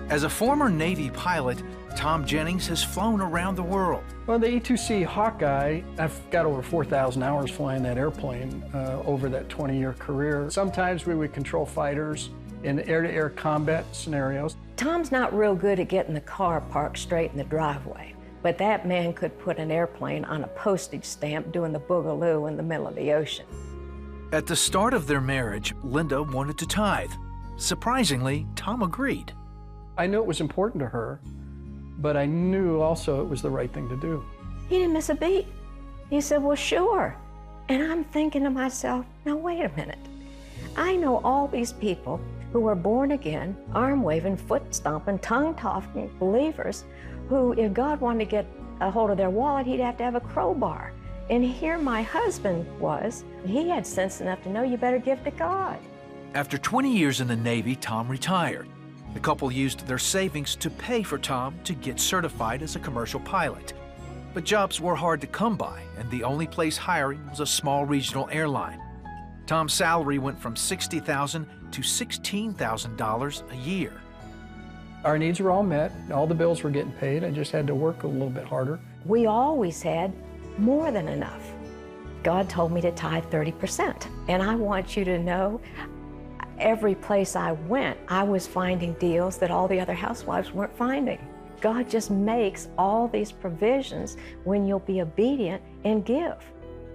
As a former Navy pilot, Tom Jennings has flown around the world. Well, the E-2C Hawkeye, I've got over 4,000 hours flying that airplane over that 20-year career. Sometimes we would control fighters in air-to-air combat scenarios. Tom's not real good at getting the car parked straight in the driveway, but that man could put an airplane on a postage stamp doing the boogaloo in the middle of the ocean. At the start of their marriage, Linda wanted to tithe. Surprisingly, Tom agreed. I knew it was important to her, but I knew also it was the right thing to do. He didn't miss a beat. He said, well, sure. And I'm thinking to myself, now wait a minute. I know all these people who are born again, arm-waving, foot-stomping, tongue-talking believers who, if God wanted to get a hold of their wallet, he'd have to have a crowbar. And here my husband was. He had sense enough to know you better give to God. After 20 years in the Navy, Tom retired. The couple used their savings to pay for Tom to get certified as a commercial pilot. But jobs were hard to come by, and the only place hiring was a small regional airline. Tom's salary went from $60,000 to $16,000 a year. Our needs were all met. All the bills were getting paid. I just had to work a little bit harder. We always had more than enough. God told me to tithe 30%. And I want you to know, every place I went, I was finding deals that all the other housewives weren't finding. God just makes all these provisions when you'll be obedient and give.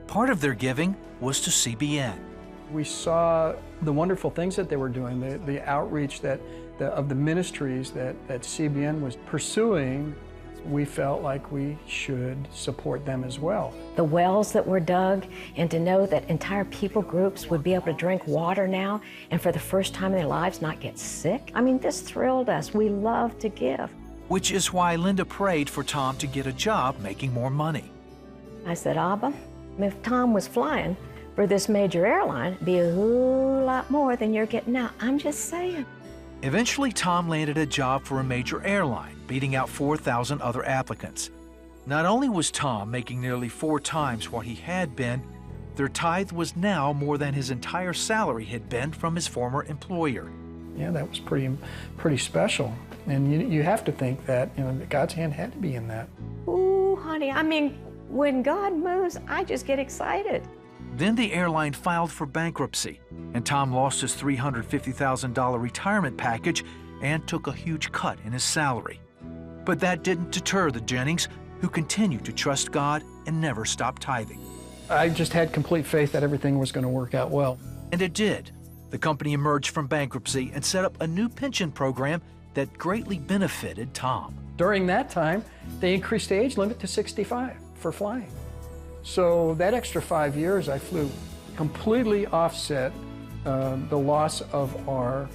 Part of their giving was to CBN. We saw the wonderful things that they were doing, the outreach of the ministries that CBN was pursuing. We felt like we should support them as well. The wells that were dug, and to know that entire people groups would be able to drink water now, and for the first time in their lives not get sick. I mean, this thrilled us. We love to give. Which is why Linda prayed for Tom to get a job making more money. I said, Abba, if Tom was flying for this major airline, it'd be a whole lot more than you're getting now. I'm just saying. Eventually, Tom landed a job for a major airline, beating out 4,000 other applicants. Not only was Tom making nearly 4 times what he had been, their tithe was now more than his entire salary had been from his former employer. Yeah, that was pretty special. And you have to think that, that God's hand had to be in that. Ooh, honey, I mean, when God moves, I just get excited. Then the airline filed for bankruptcy, and Tom lost his $350,000 retirement package and took a huge cut in his salary. But that didn't deter the Jennings, who continued to trust God and never stopped tithing. I just had complete faith that everything was going to work out well. And it did. The company emerged from bankruptcy and set up a new pension program that greatly benefited Tom. During that time, they increased the age limit to 65 for flying. So that extra 5 years I flew completely offset the loss of our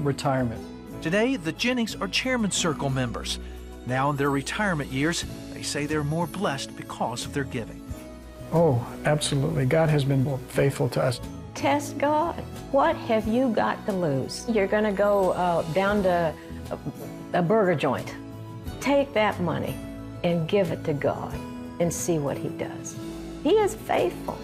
retirement. Today, the Jennings are Chairman's Circle members. Now in their retirement years, they say they're more blessed because of their giving. Oh, absolutely. God has been faithful to us. Test God. What have you got to lose? You're going to go down to a burger joint. Take that money and give it to God and see what he does. He is faithful.